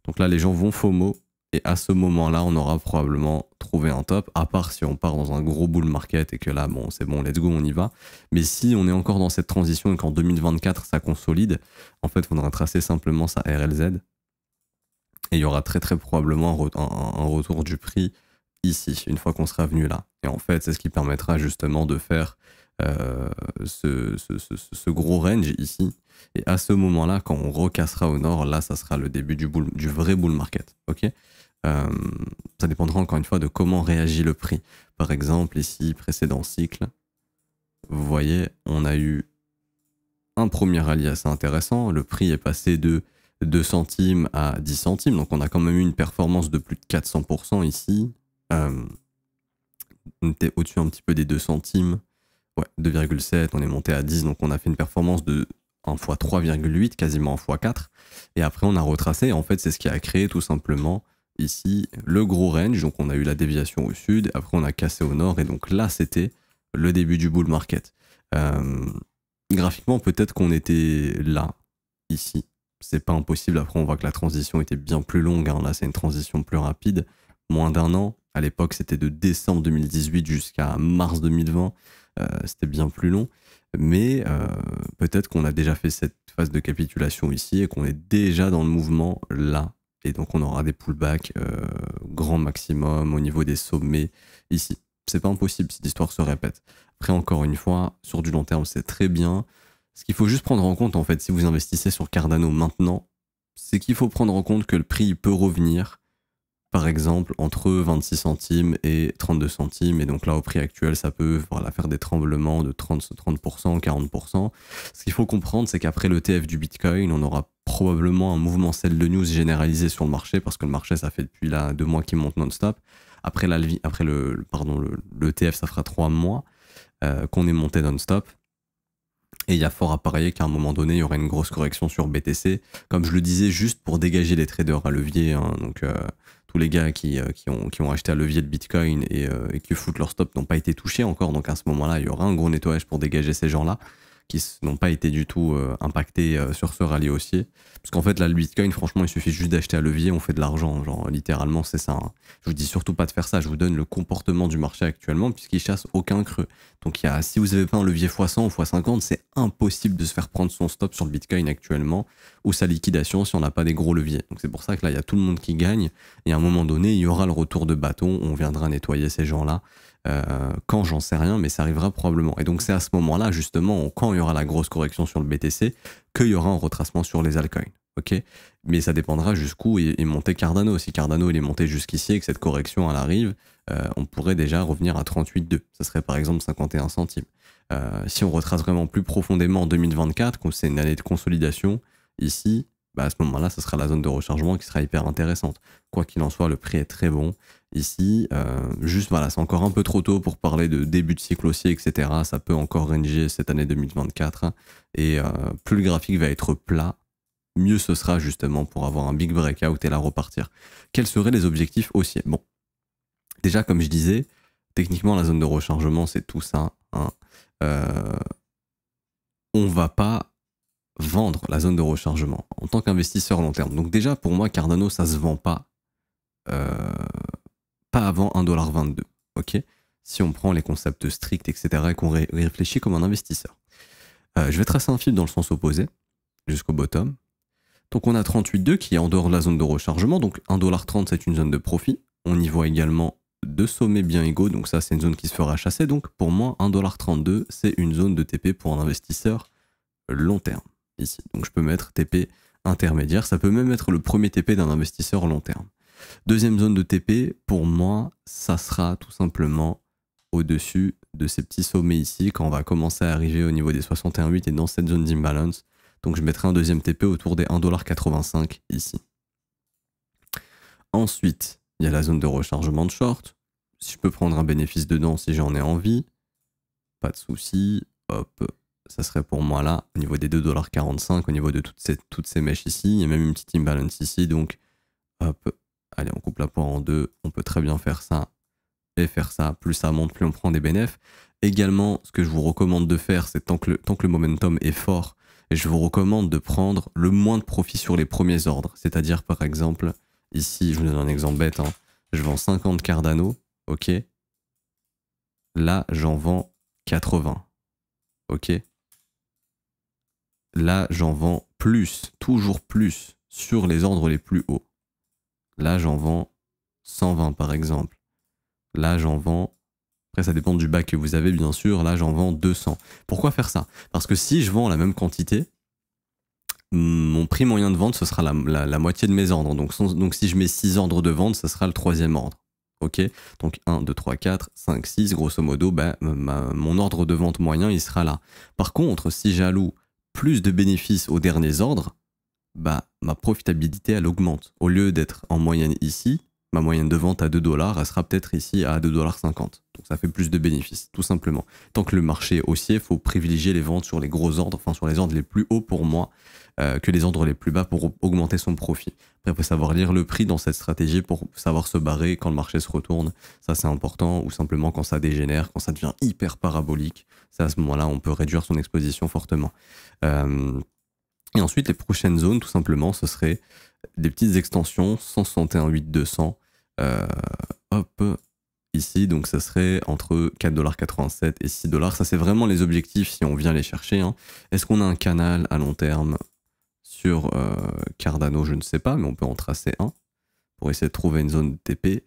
Donc là, les gens vont FOMO et à ce moment-là, on aura probablement trouvé un top, à part si on part dans un gros bull market et que là, bon, c'est bon, let's go, on y va. Mais si on est encore dans cette transition et qu'en 2024, ça consolide, en fait, il faudra tracer simplement sa RLZ et il y aura très très probablement un retour du prix ici, une fois qu'on sera venu là. Et en fait, c'est ce qui permettra justement de faire ce gros range ici. Et à ce moment-là, quand on recassera au nord, là, ça sera le début du vrai bull market. Ok. Ça dépendra encore une fois de comment réagit le prix. Par exemple, ici, précédent cycle, vous voyez, on a eu un premier rallye assez intéressant. Le prix est passé de 2 centimes à 10 centimes. Donc, on a quand même eu une performance de plus de 400% ici. On était au-dessus un petit peu des 2 centimes. Ouais, 2,7, on est monté à 10, donc on a fait une performance de 1 fois 3,8, quasiment 1 fois 4. Et après, on a retracé. Et en fait, c'est ce qui a créé tout simplement ici le gros range. Donc, on a eu la déviation au sud. Après, on a cassé au nord. Et donc là, c'était le début du bull market. Graphiquement, peut-être qu'on était là, ici. C'est pas impossible. Après, on voit que la transition était bien plus longue. Hein. Là, c'est une transition plus rapide. Moins d'1 an. À l'époque, c'était de décembre 2018 jusqu'à mars 2020. C'était bien plus long, mais peut-être qu'on a déjà fait cette phase de capitulation ici et qu'on est déjà dans le mouvement là, et donc on aura des pullbacks grand maximum au niveau des sommets ici. C'est pas impossible si l'histoire se répète. Après, encore une fois, sur du long terme, c'est très bien. Ce qu'il faut juste prendre en compte, en fait, si vous investissez sur Cardano maintenant, c'est qu'il faut prendre en compte que le prix peut revenir, par exemple, entre 26 centimes et 32 centimes. Et donc là, au prix actuel, ça peut faire des tremblements de 30%, 40%. Ce qu'il faut comprendre, c'est qu'après l'ETF du Bitcoin, on aura probablement un mouvement sell de news généralisé sur le marché, parce que le marché, ça fait depuis là 2 mois qu'il monte non-stop. Après l'ETF, ça fera 3 mois qu'on est monté non-stop. Et il y a fort à parier qu'à un moment donné, il y aura une grosse correction sur BTC. Comme je le disais, juste pour dégager les traders à levier. Hein, donc, tous les gars qui ont acheté à levier de Bitcoin et qui foutent leur stop n'ont pas été touchés encore. Donc, à ce moment-là, il y aura un gros nettoyage pour dégager ces gens-là. qui n'ont pas été du tout impactés sur ce rallye haussier. Parce qu'en fait, là, le Bitcoin, franchement, il suffit juste d'acheter à levier, on fait de l'argent. Genre, littéralement, c'est ça. Hein. Je vous dis surtout pas de faire ça. Je vous donne le comportement du marché actuellement, puisqu'il chasse aucun creux. Donc, si vous n'avez pas un levier x100 ou x50, c'est impossible de se faire prendre son stop sur le Bitcoin actuellement, ou sa liquidation si on n'a pas des gros leviers. Donc, c'est pour ça que là, il y a tout le monde qui gagne. Et à un moment donné, il y aura le retour de bâton. On viendra nettoyer ces gens-là. Quand, j'en sais rien, mais ça arrivera probablement. Et donc c'est à ce moment-là, justement, quand il y aura la grosse correction sur le BTC, qu'il y aura un retracement sur les altcoins. Okay, mais ça dépendra jusqu'où est monté Cardano. Si Cardano il est monté jusqu'ici et que cette correction elle arrive, on pourrait déjà revenir à 38,2. Ça serait par exemple 51 centimes. Si on retrace vraiment plus profondément en 2024, comme c'est une année de consolidation, ici, bah à ce moment-là, ce sera la zone de rechargement qui sera hyper intéressante. Quoi qu'il en soit, le prix est très bon. Ici, juste voilà, c'est encore un peu trop tôt pour parler de début de cycle haussier, etc. Ça peut encore ranger cette année 2024. Et plus le graphique va être plat, mieux ce sera justement pour avoir un big breakout et la repartir. Quels seraient les objectifs haussiers? Bon, déjà comme je disais, techniquement la zone de rechargement c'est tout ça. Hein. On va pas vendre la zone de rechargement en tant qu'investisseur long terme. Donc déjà pour moi Cardano ça se vend pas. Pas avant 1,22$. Ok, si on prend les concepts stricts, etc., et qu'on réfléchit comme un investisseur. Je vais tracer un fil dans le sens opposé, jusqu'au bottom. Donc on a 38,2 qui est en dehors de la zone de rechargement, donc 1,30$ c'est une zone de profit. On y voit également deux sommets bien égaux, donc ça c'est une zone qui se fera chasser. Donc pour moi, 1,32$ c'est une zone de TP pour un investisseur long terme, ici. Donc je peux mettre TP intermédiaire, ça peut même être le premier TP d'un investisseur long terme. Deuxième zone de TP, pour moi, ça sera tout simplement au-dessus de ces petits sommets ici, quand on va commencer à arriver au niveau des 61,8 et dans cette zone d'imbalance. Donc je mettrai un deuxième TP autour des 1,85$ ici. Ensuite, il y a la zone de rechargement de short. Si je peux prendre un bénéfice dedans si j'en ai envie, pas de souci. Hop, ça serait pour moi là, au niveau des 2,45$, au niveau de toutes ces mèches ici. Il y a même une petite imbalance ici, donc hop. Allez, on coupe la poire en deux, on peut très bien faire ça et faire ça. Plus ça monte, plus on prend des bénéfices. Également, ce que je vous recommande de faire, c'est tant que le momentum est fort, et je vous recommande de prendre le moins de profit sur les premiers ordres. C'est-à-dire, par exemple, ici, je vous donne un exemple bête, hein, je vends 50 Cardano, ok. Là, j'en vends 80, ok. Là, j'en vends plus, toujours plus, sur les ordres les plus hauts. Là, j'en vends 120 par exemple. Là, j'en vends... Après, ça dépend du bac que vous avez, bien sûr. Là, j'en vends 200. Pourquoi faire ça? Parce que si je vends la même quantité, mon prix moyen de vente, ce sera la moitié de mes ordres. Donc, si je mets 6 ordres de vente, ce sera le troisième ordre. Ok? Donc, 1, 2, 3, 4, 5, 6, grosso modo, bah, mon ordre de vente moyen, il sera là. Par contre, si j'alloue plus de bénéfices aux derniers ordres, bah, ma profitabilité, elle augmente. Au lieu d'être en moyenne ici, ma moyenne de vente à 2$, elle sera peut-être ici à 2,50$. Donc ça fait plus de bénéfices, tout simplement. Tant que le marché est haussier, il faut privilégier les ventes sur les gros ordres, enfin sur les ordres les plus hauts pour moi, que les ordres les plus bas pour augmenter son profit. Après, il faut savoir lire le prix dans cette stratégie pour savoir se barrer quand le marché se retourne. Ça, c'est important. Ou simplement quand ça dégénère, quand ça devient hyper parabolique. C'est à ce moment-là, on peut réduire son exposition fortement. Et ensuite, les prochaines zones, tout simplement, ce serait des petites extensions, 161,8 hop, ici, donc ça serait entre 4,87$ et 6$. Ça, c'est vraiment les objectifs si on vient les chercher. Hein. Est-ce qu'on a un canal à long terme sur Cardano? Je ne sais pas, mais on peut en tracer un pour essayer de trouver une zone de TP.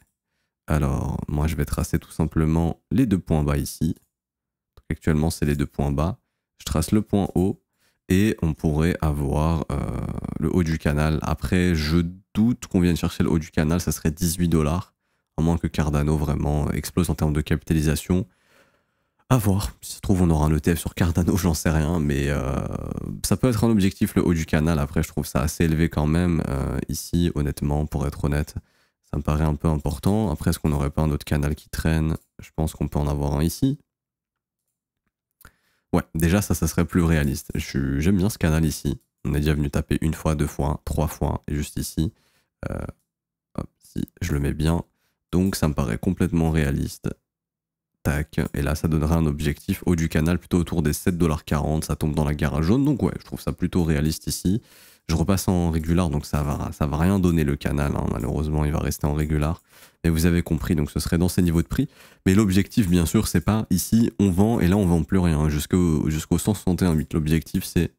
Alors, moi, je vais tracer tout simplement les deux points bas ici. Donc, actuellement, c'est les deux points bas. Je trace le point haut. Et on pourrait avoir le haut du canal. Après, je doute qu'on vienne chercher le haut du canal, ça serait 18$. À moins que Cardano vraiment explose en termes de capitalisation. À voir. Si ça se trouve, on aura un ETF sur Cardano, j'en sais rien. Mais ça peut être un objectif, le haut du canal. Après, je trouve ça assez élevé quand même. Ici, honnêtement, pour être honnête, ça me paraît un peu important. Après, est-ce qu'on n'aurait pas un autre canal qui traîne? Je pense qu'on peut en avoir un ici. Ouais, déjà ça serait plus réaliste. J'aime bien ce canal ici. On est déjà venu taper une fois, deux fois, trois fois, et juste ici. Hop, si je le mets bien. Donc ça me paraît complètement réaliste. tac, et là ça donnerait un objectif haut du canal plutôt autour des 7,40 $, ça tombe dans la gare jaune, donc ouais, je trouve ça plutôt réaliste ici. Je repasse en régular, donc ça va rien donner le canal, hein. Malheureusement il va rester en régular. Mais vous avez compris, donc ce serait dans ces niveaux de prix. Mais l'objectif, bien sûr, c'est pas ici on vend et là on vend plus rien. Jusqu'au 161,8, l'objectif c'est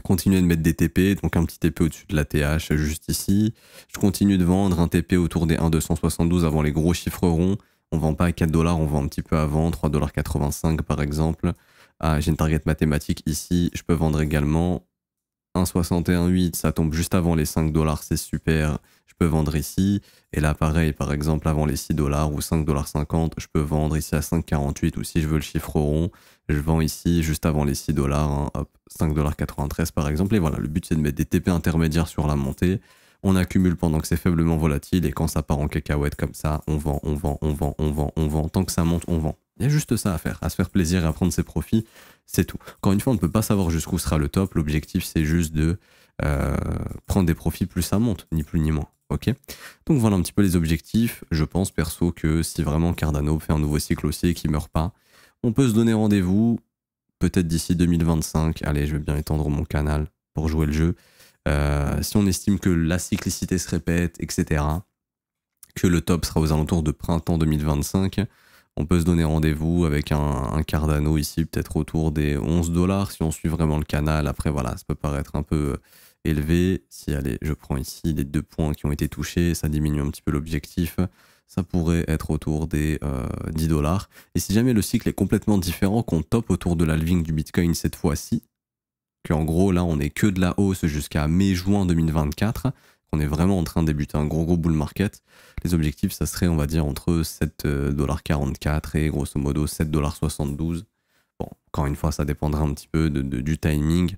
continuer de mettre des TP, donc un petit TP au-dessus de la TH juste ici. Je continue de vendre un TP autour des 1,272 avant les gros chiffres ronds. On vend pas à 4 $, on vend un petit peu avant, 3,85 $ par exemple. Ah, j'ai une target mathématique ici, je peux vendre également 1,61,8, ça tombe juste avant les 5 $, c'est super, je peux vendre ici. Et là pareil, par exemple avant les 6 $ ou 5,50 $, je peux vendre ici à 5,48 ou si je veux le chiffre rond, je vends ici juste avant les 6 $, hein, hop, 5,93 $ par exemple. Et voilà, le but c'est de mettre des TP intermédiaires sur la montée. On accumule pendant que c'est faiblement volatile et quand ça part en cacahuète comme ça, on vend, on vend, on vend, on vend, on vend. Tant que ça monte, on vend. Il y a juste ça à faire, à se faire plaisir et à prendre ses profits, c'est tout. Encore une fois, on ne peut pas savoir jusqu'où sera le top. L'objectif, c'est juste de prendre des profits plus ça monte, ni plus ni moins. Ok. Donc voilà un petit peu les objectifs. Je pense perso que si vraiment Cardano fait un nouveau cycle haussier et qu'il ne meurt pas, on peut se donner rendez-vous peut-être d'ici 2025. Allez, je vais bien étendre mon canal pour jouer le jeu. Si on estime que la cyclicité se répète, etc., que le top sera aux alentours de printemps 2025, on peut se donner rendez-vous avec un Cardano ici, peut-être autour des 11 $ si on suit vraiment le canal. Après, voilà, ça peut paraître un peu élevé. Si, allez, je prends ici les 2 points qui ont été touchés, ça diminue un petit peu l'objectif. Ça pourrait être autour des 10 $. Et si jamais le cycle est complètement différent, qu'on top autour de l'halving du Bitcoin cette fois-ci, qu'en gros, là, on n'est que de la hausse jusqu'à mai-juin 2024, qu'on est vraiment en train de débuter un gros bull market, les objectifs, ça serait, on va dire, entre 7,44 $ et grosso modo 7,72 $. Bon, encore une fois, ça dépendra un petit peu du timing.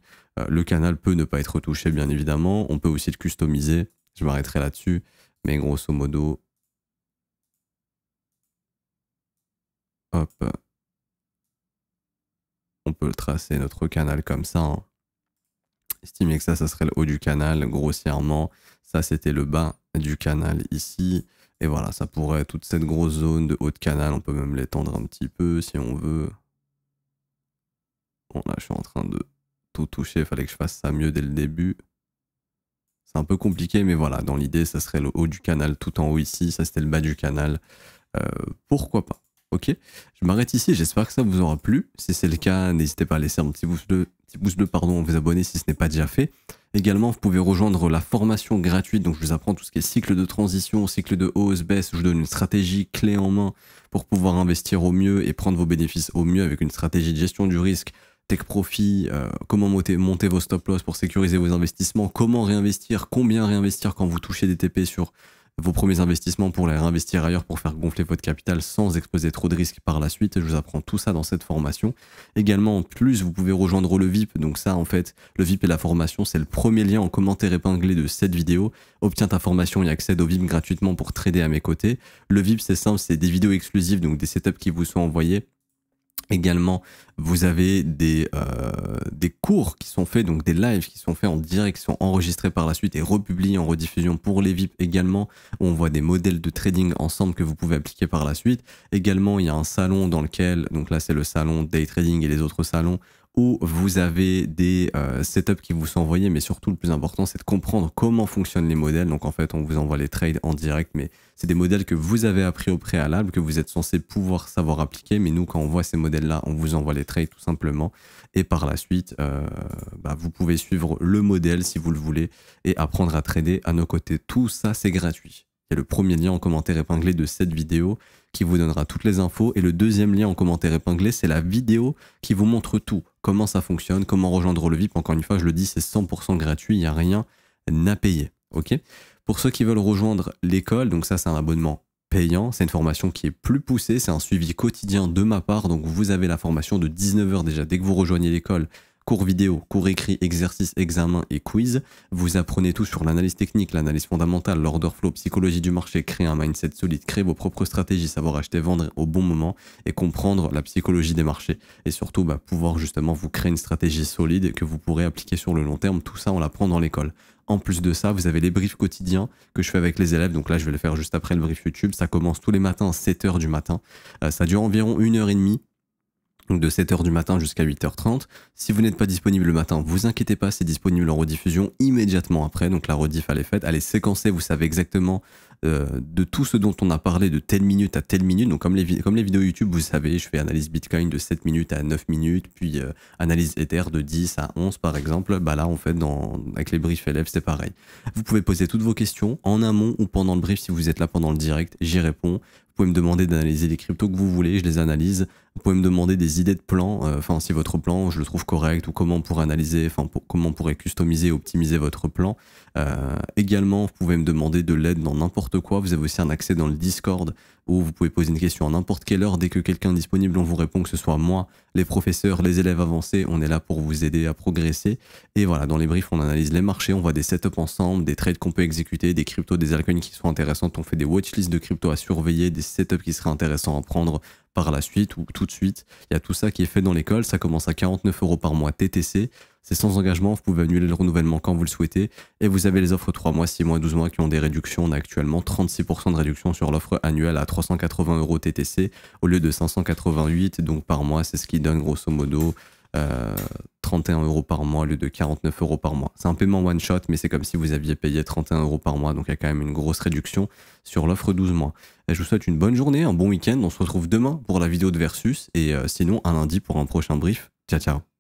Le canal peut ne pas être touché, bien évidemment. On peut aussi le customiser. Je m'arrêterai là-dessus. Mais grosso modo, hop, on peut tracer notre canal comme ça, hein. Estimer que ça serait le haut du canal, grossièrement. Ça, c'était le bas du canal ici. Et voilà, ça pourrait être toute cette grosse zone de haut de canal. On peut même l'étendre un petit peu si on veut. Bon, là, je suis en train de tout toucher. Il fallait que je fasse ça mieux dès le début. C'est un peu compliqué, mais voilà, dans l'idée, ça serait le haut du canal tout en haut ici. Ça, c'était le bas du canal. Pourquoi pas? Ok, je m'arrête ici, j'espère que ça vous aura plu. Si c'est le cas, n'hésitez pas à laisser un petit pouce bleu, vous abonner si ce n'est pas déjà fait. Également, vous pouvez rejoindre la formation gratuite, donc je vous apprends tout ce qui est cycle de transition, cycle de hausse, baisse, je vous donne une stratégie clé en main pour pouvoir investir au mieux et prendre vos bénéfices au mieux avec une stratégie de gestion du risque, take profit, comment monter vos stop loss pour sécuriser vos investissements, comment réinvestir, combien réinvestir quand vous touchez des TP sur vos premiers investissements pour les réinvestir ailleurs pour faire gonfler votre capital sans exposer trop de risques par la suite. Je vous apprends tout ça dans cette formation. Également, en plus, vous pouvez rejoindre le VIP. Donc ça, en fait, le VIP et la formation, c'est le premier lien en commentaire épinglé de cette vidéo. Obtiens ta formation et accède au VIP gratuitement pour trader à mes côtés. Le VIP, c'est simple, c'est des vidéos exclusives, donc des setups qui vous sont envoyés. Également, vous avez des cours qui sont faits, donc des lives qui sont faits en direct, qui sont enregistrés par la suite et republiés en rediffusion pour les VIP également, où on voit des modèles de trading ensemble que vous pouvez appliquer par la suite. Également, il y a un salon dans lequel, donc là c'est le salon Day Trading et les autres salons, où vous avez des setups qui vous sont envoyés, mais surtout le plus important c'est de comprendre comment fonctionnent les modèles. Donc en fait on vous envoie les trades en direct, mais c'est des modèles que vous avez appris au préalable, que vous êtes censé pouvoir savoir appliquer, mais nous quand on voit ces modèles là, on vous envoie les trades tout simplement, et par la suite vous pouvez suivre le modèle si vous le voulez, et apprendre à trader à nos côtés. Tout ça c'est gratuit. Il y a le premier lien en commentaire épinglé de cette vidéo qui vous donnera toutes les infos. Et le deuxième lien en commentaire épinglé, c'est la vidéo qui vous montre tout. Comment ça fonctionne, comment rejoindre le VIP. Encore une fois, je le dis, c'est 100% gratuit, il n'y a rien à payer. Ok. Pour ceux qui veulent rejoindre l'école, donc ça c'est un abonnement payant, c'est une formation qui est plus poussée, c'est un suivi quotidien de ma part. Donc vous avez la formation de 19 h déjà. Dès que vous rejoignez l'école, Cours vidéo, cours écrit, exercices, examens et quiz. Vous apprenez tout sur l'analyse technique, l'analyse fondamentale, l'order flow, psychologie du marché, créer un mindset solide, créer vos propres stratégies, savoir acheter, vendre au bon moment et comprendre la psychologie des marchés. Et surtout, pouvoir justement vous créer une stratégie solide que vous pourrez appliquer sur le long terme. Tout ça, on l'apprend dans l'école. En plus de ça, vous avez les briefs quotidiens que je fais avec les élèves. Donc là, je vais le faire juste après le brief YouTube. Ça commence tous les matins à 7h du matin. Ça dure environ 1h30. Donc de 7h du matin jusqu'à 8h30. Si vous n'êtes pas disponible le matin, vous inquiétez pas, c'est disponible en rediffusion immédiatement après. Donc la rediff, elle est faite, elle est séquencée, vous savez exactement de tout ce dont on a parlé de telle minute à telle minute. Donc comme les vidéos YouTube, vous savez, je fais analyse Bitcoin de 7 minutes à 9 minutes, puis analyse Ether de 10 à 11 par exemple. Là, en fait, avec les briefs élèves, c'est pareil. Vous pouvez poser toutes vos questions en amont ou pendant le brief si vous êtes là pendant le direct, j'y réponds. Vous pouvez me demander d'analyser les cryptos que vous voulez, je les analyse. Vous pouvez me demander des idées de plans, si votre plan, je le trouve correct, ou comment on pourrait analyser, comment on pourrait customiser et optimiser votre plan. Également, vous pouvez me demander de l'aide dans n'importe quoi. Vous avez aussi un accès dans le Discord où vous pouvez poser une question à n'importe quelle heure. Dès que quelqu'un est disponible, on vous répond, que ce soit moi, les professeurs, les élèves avancés, on est là pour vous aider à progresser. Et voilà, dans les briefs, on analyse les marchés, on voit des setups ensemble, des trades qu'on peut exécuter, des cryptos, des altcoins qui sont intéressantes. On fait des watchlists de cryptos à surveiller, des setups qui seraient intéressants à prendre par la suite ou tout de suite. Il y a tout ça qui est fait dans l'école. Ça commence à 49 € par mois TTC. C'est sans engagement. Vous pouvez annuler le renouvellement quand vous le souhaitez. Et vous avez les offres 3 mois, 6 mois, 12 mois qui ont des réductions. On a actuellement 36% de réduction sur l'offre annuelle à 380 € TTC au lieu de 588. Donc par mois, c'est ce qui donne grosso modo 31 € par mois au lieu de 49 € par mois. C'est un paiement one shot, mais c'est comme si vous aviez payé 31 € par mois. Donc il y a quand même une grosse réduction sur l'offre 12 mois. Et je vous souhaite une bonne journée, un bon week-end. On se retrouve demain pour la vidéo de Versus et sinon un lundi pour un prochain brief. Ciao, ciao.